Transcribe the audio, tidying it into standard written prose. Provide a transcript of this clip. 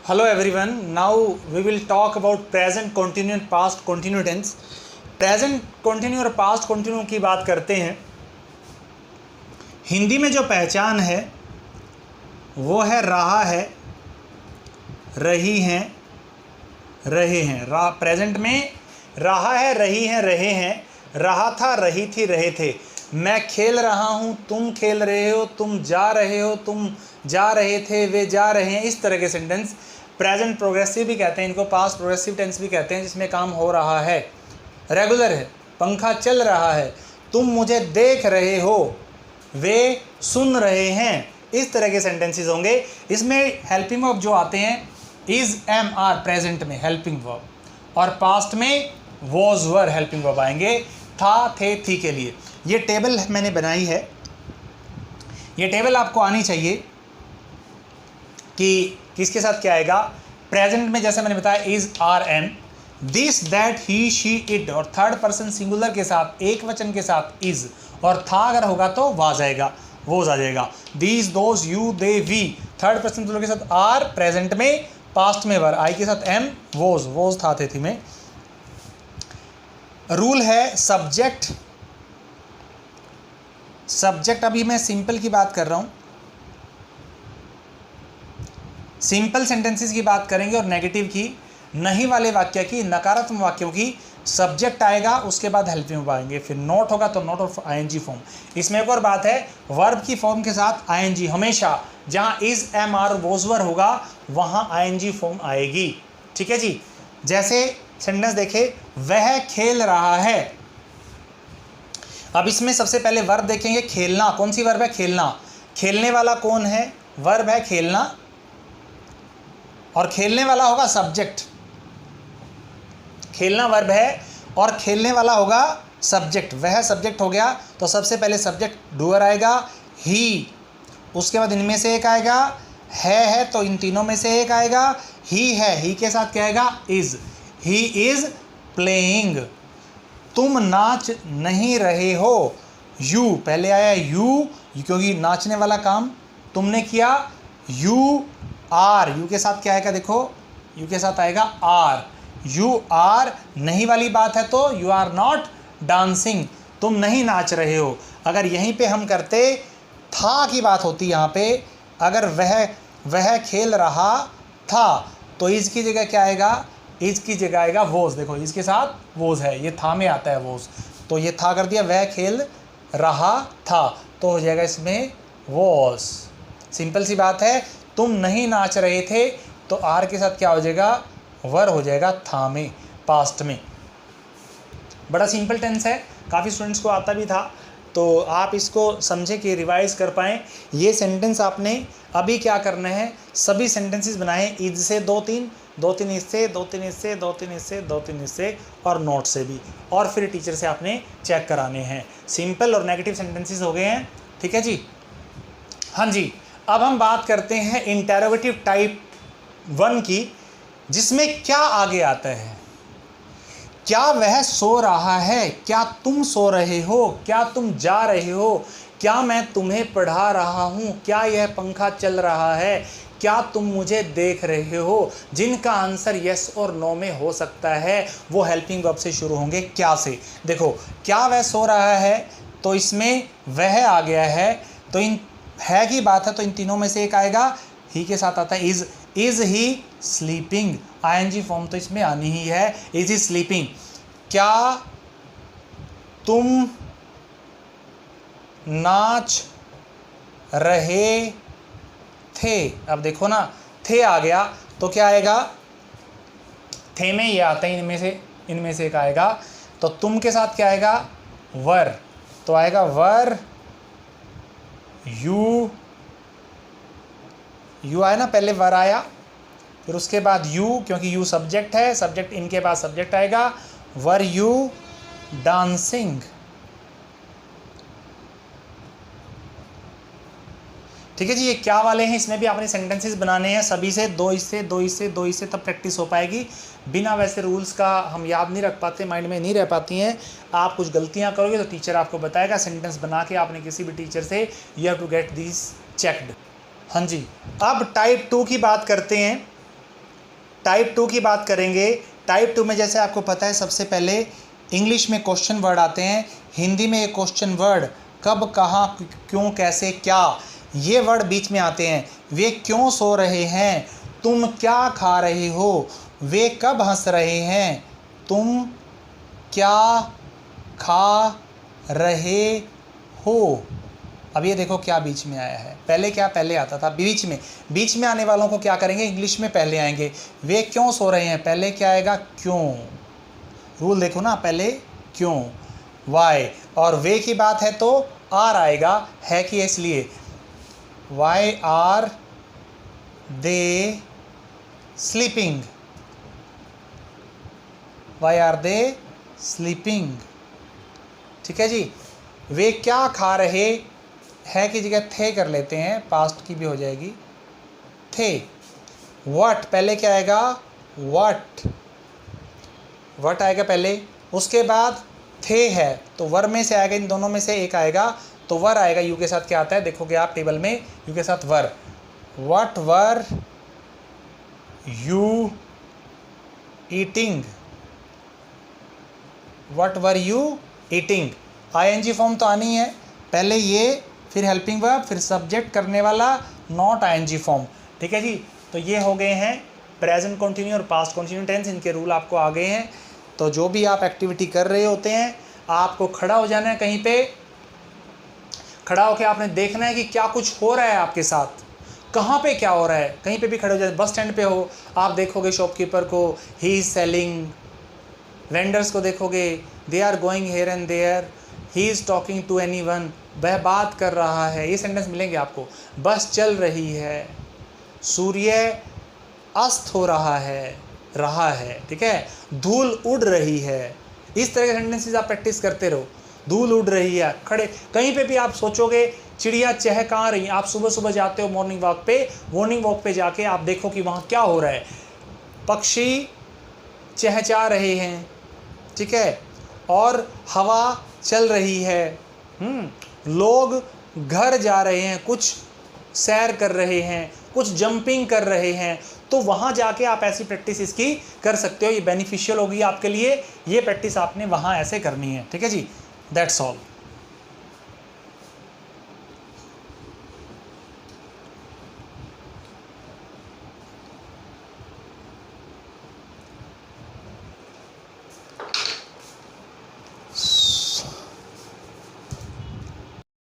Hello everyone. Now we will talk about present continuous and past continuous tense. Present continue और past continue की बात करते हैं। हिंदी में जो पहचान है वो है रहा है, रही हैं, रहे हैं। प्रेजेंट में रहा है, रही हैं, रहे हैं, रहा था, रही थी, रहे थे। मैं खेल रहा हूँ, तुम खेल रहे हो, तुम जा रहे हो, तुम जा रहे थे, वे जा रहे हैं। इस तरह के सेंटेंस प्रेजेंट प्रोग्रेसिव भी कहते हैं, इनको पास्ट प्रोग्रेसिव टेंस भी कहते हैं, जिसमें काम हो रहा है, रेगुलर है, पंखा चल रहा है, तुम मुझे देख रहे हो, वे सुन रहे हैं। इस तरह के सेंटेंसेस होंगे। इसमें हेल्पिंग वर्ब जो आते हैं इज, एम, आर प्रेजेंट में हेल्पिंग वर्ब, और पास्ट में वॉज, वर हेल्पिंग वर्ब आएंगे था, थे, थी के लिए। ये टेबल मैंने बनाई है, ये टेबल आपको आनी चाहिए कि किसके साथ क्या आएगा। प्रेजेंट में जैसे मैंने बताया is, are, am, this, that, he, she, it, और थर्ड पर्सन सिंगुलर के साथ, एक वचन के साथ इज, और था अगर होगा तो वाज आएगा, वोज आ जाएगा। These, those, you, they, we, third person singular के साथ आर, प्रेजेंट में, पास्ट में वर, आई के साथ एम, वोज, वोज था, थे, थी में। रूल है सब्जेक्ट, सब्जेक्ट अभी मैं सिंपल की बात कर रहा हूं, सिंपल सेंटेंसेस की बात करेंगे और नेगेटिव की, नहीं वाले वाक्य की, नकारात्मक वाक्यों की। सब्जेक्ट आएगा, उसके बाद हेल्पिंग वर्ब आएंगे, फिर नोट होगा तो नोट और आईएनजी फॉर्म। इसमें एक और बात है, वर्ब की फॉर्म के साथ आईएनजी हमेशा, जहां इज, एम, आर, वॉज, वर होगा वहां आईएनजी फॉर्म आएगी। ठीक है जी। जैसे सेंटेंस देखे, वह खेल रहा है। अब इसमें सबसे पहले वर्ब देखेंगे, खेलना। कौन सी वर्ब है? खेलना। खेलने वाला कौन है? वर्ब है खेलना, और खेलने वाला होगा सब्जेक्ट। खेलना वर्ब है और खेलने वाला होगा सब्जेक्ट, वह सब्जेक्ट हो गया। तो सबसे पहले सब्जेक्ट डूअर आएगा, ही, उसके बाद इनमें से एक आएगा, है तो इन तीनों में से एक आएगा, ही है, ही के साथ क्या आएगा? Is, he is playing. तुम नाच नहीं रहे हो, यू पहले आया, यू क्योंकि नाचने वाला काम तुमने किया, यू आर, यू के साथ क्या आएगा? देखो, यू के साथ आएगा आर, यू आर नहीं वाली बात है तो यू आर नॉट डांसिंग, तुम नहीं नाच रहे हो। अगर यहीं पे हम करते, था की बात होती यहाँ पे, अगर वह खेल रहा था तो इज की जगह क्या आएगा? इज की जगह आएगा वोज। देखो, इसके साथ वोज है, ये था में आता है वोज, तो ये था कर दिया, वह खेल रहा था तो हो जाएगा इसमें वॉज। सिंपल सी बात है। तुम नहीं नाच रहे थे तो आर के साथ क्या हो जाएगा? वर हो जाएगा था में, पास्ट में। बड़ा सिंपल टेंस है, काफ़ी स्टूडेंट्स को आता भी था, तो आप इसको समझे कि रिवाइज कर पाएँ। ये सेंटेंस आपने अभी क्या करना है, सभी सेंटेंसेस बनाए, इज से दो तीन इससे, दो तीन इससे, दो तीन इससे, दो तीन इससे, और नोट से भी, और फिर टीचर से आपने चेक कराने हैं। सिंपल और नेगेटिव सेंटेंसेस हो गए हैं। ठीक है जी। हाँ जी। अब हम बात करते हैं इंटेरोगेटिव टाइप 1 की, जिसमें क्या आगे आता है। क्या वह सो रहा है? क्या तुम सो रहे हो? क्या तुम जा रहे हो? क्या मैं तुम्हें पढ़ा रहा हूँ? क्या यह पंखा चल रहा है? क्या तुम मुझे देख रहे हो? जिनका आंसर यस और नो में हो सकता है वो हेल्पिंग वर्ब से शुरू होंगे, क्या से। देखो, क्या वह सो रहा है तो इसमें वह आ गया है, तो इन है की बात है तो इन तीनों में से एक आएगा, ही के साथ आता है is he sleeping, ING form तो इसमें आनी ही है, इज ही स्लीपिंग। क्या तुम नाच रहे थे? अब देखो ना, थे आ गया तो क्या आएगा? थे में ये आता है, इनमें से एक आएगा, तो तुम के साथ क्या आएगा? वर, तो आएगा वर, यू आया ना, पहले वर आया, फिर उसके बाद यू, क्योंकि यू सब्जेक्ट है, सब्जेक्ट इनके बाद सब्जेक्ट आएगा, वर यू डांसिंग। ठीक है जी। ये क्या वाले हैं, इसमें भी आपने सेंटेंसेस बनाने हैं, सभी से दो इससे, दो इससे, दो इससे, तब प्रैक्टिस हो पाएगी। बिना वैसे रूल्स का हम याद नहीं रख पाते, माइंड में नहीं रह पाती हैं। आप कुछ गलतियां करोगे तो टीचर आपको बताएगा, सेंटेंस बना के आपने किसी भी टीचर से, you have to get this checked. हाँ जी। अब टाइप 2 की बात करते हैं। टाइप 2 की बात करेंगे। टाइप 2 में जैसे आपको पता है सबसे पहले इंग्लिश में क्वेश्चन वर्ड आते हैं, हिंदी में एक क्वेश्चन वर्ड कब, कहाँ, क्यों, कैसे, क्या, ये वर्ड बीच में आते हैं। वे क्यों सो रहे हैं, तुम क्या खा रहे हो, वे कब हंस रहे हैं, तुम क्या खा रहे हो। अब ये देखो क्या बीच में आया है, पहले क्या, पहले आता था बीच में। बीच में आने वालों को क्या करेंगे, इंग्लिश में पहले आएंगे। वे क्यों सो रहे हैं, पहले क्या आएगा, क्यों। रूल देखो ना, पहले क्यों, वाई। और वे की बात है तो आर आएगा, है कि इसलिए। Why are they sleeping, why are they sleeping, ठीक है जी। वे क्या खा रहे, है की जगह थे कर लेते हैं, पास्ट की भी हो जाएगी, थे। वट पहले क्या आएगा, वट, वट आएगा पहले, उसके बाद थे है तो वर में से आएगा, इन दोनों में से एक आएगा तो वर आएगा। यू के साथ क्या आता है देखोगे आप टेबल में, यू के साथ were. What were you eating, what were you eating. ING form तो आनी है, पहले ये, फिर हेल्पिंग वर्ब, फिर सब्जेक्ट करने वाला, नॉट आईएनजी फॉर्म, ठीक है जी। तो ये हो गए हैं प्रेजेंट कंटिन्यू और पास्ट कंटिन्यू टेंस, इनके रूल आपको आ गए हैं। तो जो भी आप एक्टिविटी कर रहे होते हैं, आपको खड़ा हो जाना है कहीं पे, खड़ा होकर आपने देखना है कि क्या कुछ हो रहा है आपके साथ, कहाँ पे क्या हो रहा है। कहीं पे भी खड़े हो जाए, बस स्टैंड पे हो, आप देखोगे शॉपकीपर को, ही इज़ सेलिंग, वेंडर्स को देखोगे, they are going here and there, he is talking to anyone, वह बात कर रहा है, ये सेंटेंस मिलेंगे आपको। बस चल रही है, सूर्य अस्त हो रहा है, ठीक है, धूल उड़ रही है। इस तरह के सेंटेंसेस आप प्रैक्टिस करते रहो। धूल उड़ रही है, खड़े कहीं पे भी आप सोचोगे चिड़िया चहका रही, आप सुबह सुबह जाते हो मॉर्निंग वॉक पे जाके आप देखो कि वहाँ क्या हो रहा है, पक्षी चहचहा रहे हैं, ठीक है, और हवा चल रही है, लोग घर जा रहे हैं, कुछ सैर कर रहे हैं, कुछ जंपिंग कर रहे हैं। तो वहाँ जाके आप ऐसी प्रैक्टिस इसकी कर सकते हो, ये बेनिफिशियल होगी आपके लिए। ये प्रैक्टिस आपने वहाँ ऐसे करनी है, ठीक है जी। That's all.